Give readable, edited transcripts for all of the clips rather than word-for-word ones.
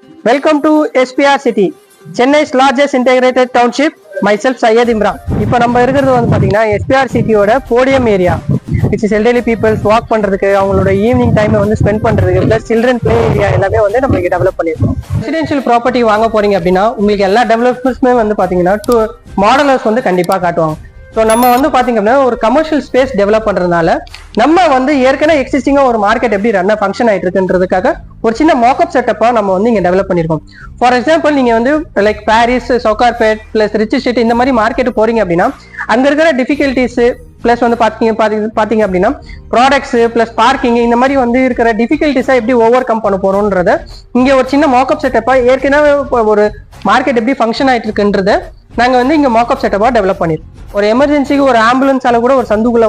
Welcome to SPR City, Chennai's largest integrated township. Myself Syed Imran. இப்போ நம்ம இருக்கிறது வந்து பாத்தீங்கன்னா SPR சிட்டியோட podium area. which is elderly people walk பண்றதுக்கு, அவங்களோட ஈவினிங் டைமை வந்து ஸ்பெண்ட் பண்றதுக்கு, பிளஸ் சில்ட்ரன் பிளே ஏரியா எல்லாமே வந்து நம்ம இங்க டெவலப் பண்ணிருக்கோம். ரெசிடென்ஷியல் ப்ராப்பர்ட்டி வாங்க போறீங்க அப்படின்னா உங்களுக்கு எல்லா டெவலப்மெண்ட்ஸுமே வந்து பாத்தீங்கன்னா மாடலர்ஸ் வந்து கண்டிப்பா காட்டுவாங்க. ஸோ நம்ம வந்து பாத்தீங்க அப்படின்னா ஒரு கமர்ஷியல் ஸ்பேஸ் டெவலப் பண்றதுனால நம்ம வந்து ஏற்கனவே எக்ஸிஸ்டிங்கா ஒரு மார்க்கெட் எப்படி ரன் ஃபங்க்ஷன் ஆயிட்டு இருக்குன்றதுக்காக ஒரு சின்ன மாக்அப் செட்டப்பா நம்ம வந்து இங்க டெவலப் பண்ணிருக்கோம். ஃபார் எக்ஸாம்பிள் நீங்க வந்து like Paris, Sowcarpet plus rich street இந்த மாதிரி மார்க்கெட் போறீங்க அப்படின்னா அங்க இருக்கிற டிஃபிகல்டிஸ் பிளஸ் வந்து பாத்தீங்க அப்படின்னா ப்ராடக்ட்ஸ் பிளஸ் பார்க்கிங் இந்த மாதிரி வந்து இருக்கிற டிஃபிகல்டிஸா எப்படி ஓவர் கம் பண்ண போறோம்ன்றத இங்க ஒரு சின்ன மாக்அப் செட்டப்பா ஏற்கனவே ஒரு மார்க்கெட் எப்படி ஃபங்க்ஷன் ஆயிட்டு இருக்குன்றத நாங்க வந்து இங்க மாக்அப் செட்டப்பா டெவலப் பண்ணிருக்கோம். ஒரு எமர்ஜென்சிக்கு ஒரு ஆம்புலன்ஸால கூட ஒரு சந்துக்குள்ள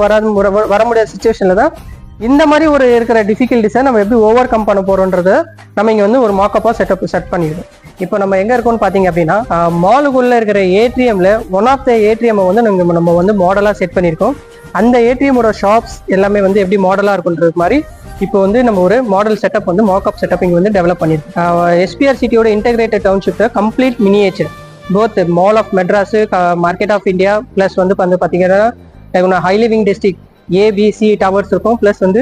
வர முடியாத சிச்சுவேஷன்ல தான் இந்த மாதிரி ஒரு இருக்கிற டிஃபிகல்டிஸை நம்ம எப்படி ஓவர் கம் பண்ண போறோம்ன்றத நம்ம இங்க வந்து ஒரு மாக்கப்பா செட் பண்ணிடுறோம். இப்போ நம்ம எங்க இருக்கோம்னு பாத்தீங்க அப்படின்னா மாலுக்குள்ள இருக்கிற ஏடிஎம்ல ஒன் ஆஃப் த ஏடிஎம் வந்து நம்ம வந்து மாடலா செட் பண்ணிருக்கோம். அந்த ஏடிஎமோட ஷாப்ஸ் எல்லாமே வந்து எப்படி மாடலா இருக்குன்றது மாதிரி இப்போ வந்து நம்ம ஒரு மாடல் செட்டப் வந்து மாக்அப் செட்டப் இங்க வந்து டெவலப் பண்ணிருக்கோம். SPR சிட்டியோட integrated township complete miniature both mall of Madras, market of India plus வந்து பாத்தீங்கன்னா high living district ABC towers இருக்கும். பிளஸ் வந்து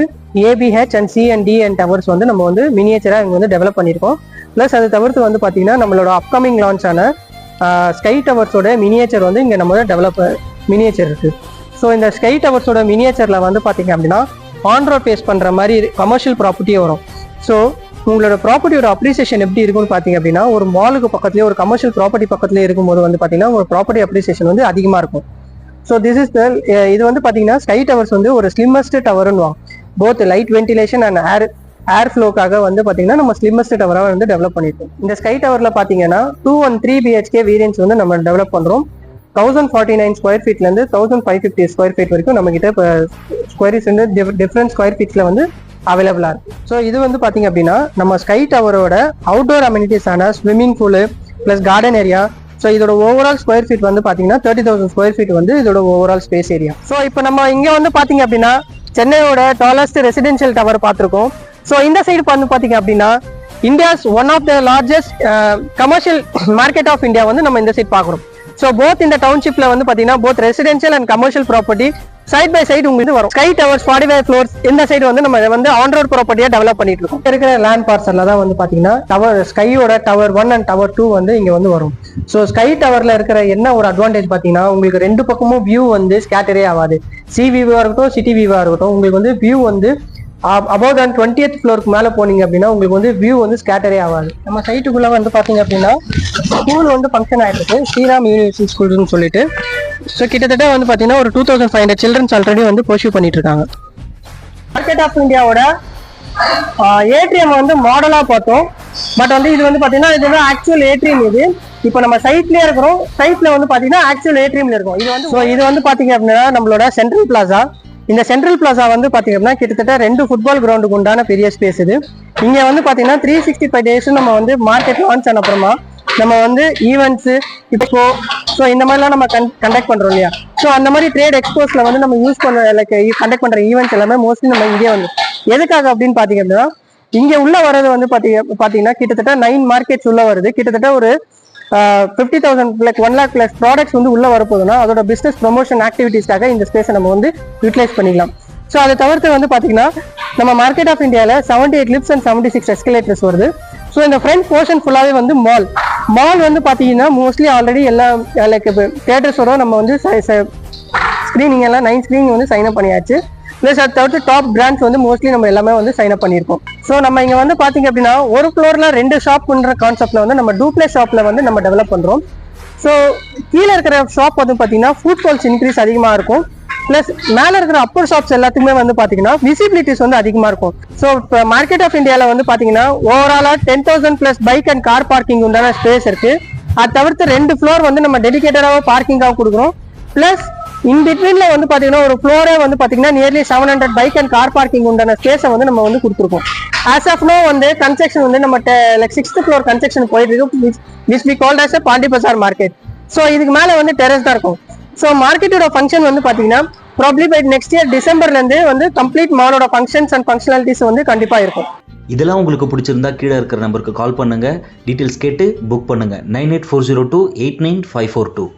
ABH and C&D and towers வந்து நம்ம வந்து மினியேச்சரா இங்க வந்து டெவலப் பண்ணிருக்கோம். பிளஸ் அது தவிர்த்து வந்து பாத்தீங்கன்னா நம்மளோட அப்கமிங் லான்ச் ஆன ஸ்கை டவர்ஸோட மினியேச்சர் வந்து இங்க நம்ம டெவலப் மினியேச்சர் இருக்கு. ஸோ இந்த ஸ்கை டவர்ஸோட மினியேச்சர்ல வந்து பாத்தீங்க அப்படின்னா ஆன் ரோட் ஃபேஸ் பண்ற மாதிரி கமர்ஷியல் ப்ராப்பர்ட்டியே வரும். ஸோ உங்களோட ப்ராப்பர்ட்டியோட அப்ரிசியேஷன் எப்படி இருக்கும்னு பாத்தீங்க அப்படின்னா ஒரு மாலுக்கு பக்கத்துலேயே ஒரு கமர்ஷியல் ப்ராப்பர்ட்டி பக்கத்துலேயே இருக்கும்போது வந்து பாத்தீங்கன்னா ஒரு ப்ராப்பர்ட்டி அப்ரிசியேஷன் வந்து அதிகமா இருக்கும். ஸோ இது வந்து பாத்தீங்கன்னா ஸ்கை டவர்ஸ் வந்து ஒரு ஸ்லிம்மஸ்ட் டவர்னு both light ventilation and air ஃப்ளோக்காக வந்து பாத்தீங்கன்னா நம்ம ஸ்லிம்மஸ்ட் டவரா வந்து டெவலப் பண்ணிருக்கோம். இந்த ஸ்கை டவர்ல பாத்தீங்கன்னா 2 and 3 BHK வேரியன்ஸ் வந்து நம்ம டெவலப் பண்றோம். 1049 ஸ்கொயர் ஃபீட்ல இருந்து 1550 ஸ்கொயர் ஃபீட் வரைக்கும் நம்ம கிட்ட ஸ்கொயர்ஸ் வந்து டிஃப்ரெண்ட் ஸ்கொயர் ஃபீட்ஸ்ல வந்து அவைலபிளா இருக்கு. ஸோ இது வந்து பாத்தீங்க அப்படின்னா நம்ம ஸ்கை டவரோட அவுட்டோர் அமெனிட்டிஸ் ஆன swimming pool plus garden area. So இதோட ஓவரால் ஸ்கொயர் ஃபீட் வந்து பாத்தீங்கன்னா 30,000 ஸ்கொயர் ஃபீட் வந்து இதோட ஓவரால் ஸ்பேஸ் ஏரியா. ஸோ இப்போ நம்ம இங்க வந்து பாத்தீங்க அப்படின்னா சென்னையோட டாலஸ்ட் ரெசிடென்ஷியல் டவர் பார்த்திருக்கோம். ஸோ இந்த சைடு வந்து பாத்தீங்க அப்படின்னா India's one of the largest commercial market of India வந்து நம்ம இந்த சைடு பாக்குறோம். ஸோ போத் இந்த டவுன்ஷிப்ல வந்து பாத்தீங்கன்னா both residential and commercial property side by side உங்களுக்கு வரும். ஸ்கை டவர்ஸ் 45 ஃப்ளோர்ஸ் இந்த சைடு வந்து நம்ம வந்து ஆன் ரோட் ப்ராப்பர்ட்டியா டெவலப் பண்ணிட்டு இருக்கோம். இருக்கிற லேண்ட் பார்சல்ல தான் வந்து பாத்தீங்கன்னா ஸ்கையோட டவர் 1 அண்ட் டவர் 2 வந்து இங்க வந்து வரும். ஸோ ஸ்கை டவர்ல இருக்கிற என்ன ஒரு அட்வான்டேஜ் பாத்தீங்கன்னா உங்களுக்கு ரெண்டு பக்கமும் வியூ வந்து ஸ்கேட்டரே ஆகாது. சி வியூவா இருக்கட்டும் சிட்டி வியூவா இருக்கட்டும் உங்களுக்கு வந்து வியூ வந்து அபவுட் அண்ட் 20th ஃப்ளோருக்கு மேல போனீங்க அப்படின்னா உங்களுக்கு வந்து வியூ வந்து ஸ்கேட்டரே ஆகாது. நம்ம சைட்டுக்குள்ள வந்து பாத்தீங்க அப்படின்னா ஸ்கூல் வந்து ஃபங்க்ஷன் ஆயிட்டு இருக்கு, ஸ்ரீராம் யூனிவர்சிட்டி ஸ்கூல்னு சொல்லிட்டு. ஸோ கிட்டத்தட்ட வந்து பாத்தீங்கன்னா ஒரு 2500 சில்ட்ரன்ஸ் ஆல்ரெடி வந்து பர்சியூ பண்ணிட்டு இருக்காங்க. மார்க்கெட் ஆஃப் இந்தியாவோட ஏடிஎம் வந்து மாடலா பார்த்தோம். பட் வந்து இது வந்து பாத்தீங்கன்னா இது வந்து ஆக்சுவல் ஏடிஎம். இது இப்போ நம்ம சைட்லயே இருக்கிறோம். சைட்ல வந்து பாத்தீங்கன்னா ஆக்சுவல் ஏடிஎம்ல இருக்கும். இது வந்து பாத்தீங்க அப்படின்னா நம்மளோட சென்ட்ரல் பிளாசா. இந்த சென்ட்ரல் பிளாசா வந்து பாத்தீங்க அப்படின்னா கிட்டத்தட்ட 2 ஃபுட்பால் கிரவுண்டுக்கு உண்டான பெரிய ஸ்பேஸ் இது. இங்க வந்து பாத்தீங்கன்னா 365 டேஸ் நம்ம வந்து மார்க்கெட் லான்ச் ஆன அப்புறமா நம்ம வந்து ஈவெண்ட்ஸ் இப்போ ஸோ இந்த மாதிரிலாம் நம்ம கண்டக்ட் பண்றோம் இல்லையா. ஸோ அந்த மாதிரி ட்ரேட் எக்ஸ்போஸ்ல வந்து நம்ம யூஸ் பண்ண லைக் கண்டக்ட் பண்ற ஈவெண்ட்ஸ் எல்லாமே மோஸ்ட்லி நம்ம இங்கே வந்து எதுக்காக அப்படின்னு பாத்தீங்க அப்படின்னா இங்க உள்ள வர்றது வந்து பாத்தீங்கன்னா கிட்டத்தட்ட 9 மார்க்கெட்ஸ் உள்ள வருது. கிட்டத்தட்ட ஒரு 50,000 லைக் 1 lakh பிளஸ் ப்ராடக்ட்ஸ் வந்து உள்ள வரப்போகுதுன்னா அதோட பிசினஸ் ப்ரொமோஷன் ஆக்டிவிட்டீஸ்க்காக இந்த ஸ்பேஸை நம்ம வந்து யூட்டிலைஸ் பண்ணிக்கலாம். ஸோ அதை தவிர்த்து வந்து பாத்தீங்கன்னா நம்ம மார்க்கெட் ஆஃப் இந்தியாவில் 78 லிஃப்ட்ஸ் அண்ட் 76 எஸ்கலேட்டர்ஸ் வருது. ஸோ இந்த ஃப்ரண்ட் போர்ஷன் ஃபுல்லாவே வந்து மால் வந்து பாத்தீங்கன்னா மோஸ்ட்லி ஆல்ரெடி எல்லா லைக் தியேட்டர்ஸோட நம்ம வந்து ஸ்கிரீனிங் எல்லாம் 9 ஸ்கிரீனிங் வந்து சைன் அப் பண்ணியாச்சு. பிளஸ் அதை தவிர்த்து டாப் பிராண்ட்ஸ் வந்து மோஸ்ட்லி நம்ம எல்லாமே வந்து சைன் அப் பண்ணியிருக்கோம். ஸோ நம்ம இங்க வந்து பாத்தீங்க அப்படின்னா ஒரு ஃப்ளோர்ல 2 ஷாப் பண்ற கான்செப்ட்ல வந்து நம்ம டூப்ளெக்ஸ் ஷாப்ல வந்து நம்ம டெவலப் பண்றோம். ஸோ கீழே இருக்கிற ஷாப் வந்து பாத்தீங்கன்னா ஃபுட் ஃபால்ஸ் இன்க்ரீஸ் அதிகமா இருக்கும். பிளஸ் மேல இருக்கிற அப்பர் ஷாப்ஸ் எல்லாத்துக்குமே வந்து பாத்தீங்கன்னா விசிபிலிட்டிஸ் வந்து அதிகமா இருக்கும். ஸோ இப்போ மார்க்கெட் ஆஃப் இந்தியால வந்து பாத்தீங்கன்னா ஓவராலா 10,000 plus bike and car parking உண்டான ஸ்பேஸ் இருக்கு. அது தவிர்த்து 2 ஃப்ளோர் வந்து நம்ம டெடிகேட்டடாக பார்க்கிங்காக கொடுக்குறோம். பிளஸ் இன் பிட்வீன்ல வந்து பாத்தீங்கன்னா ஒரு ஃப்ளோரே வந்து பாத்தீங்கன்னா nearly 700 bike and car parking உண்டான ஸ்பேஸை வந்து நம்ம வந்து கொடுத்துருக்கோம். ஆஸ் ஆஃப் நோ வந்து கன்ஸ்ட்ரக்ஷன் வந்து நம்ம லைக் 6th ஃப்ளோர் கன்ஸ்ட்ரக்ஷன் போயிட்டு இருக்கு, which we called as Pondy Bazaar market. So இதுக்கு மேல வந்து டெரஸ் தான் இருக்கும். ஸோ மார்க்கெட்டோட ஃபங்க்ஷன் வந்து பாத்தீங்கன்னா ப்ராப்ளி பை நெக்ஸ்ட் இயர் டிசம்பர்ல இருந்து வந்து கம்ப்ளீட் மாலோட ஃபங்க்ஷன்ஸ் அண்ட் ஃபங்க்ஷனாலிட்டிஸ் வந்து கண்டிப்பா இருக்கும். இதெல்லாம் உங்களுக்கு பிடிச்சிருந்தா கீழே இருக்கிற நம்பருக்கு கால் பண்ணுங்கள், டீட்டெயில்ஸ் கேட்டு புக் பண்ணுங்கள். 9840289542.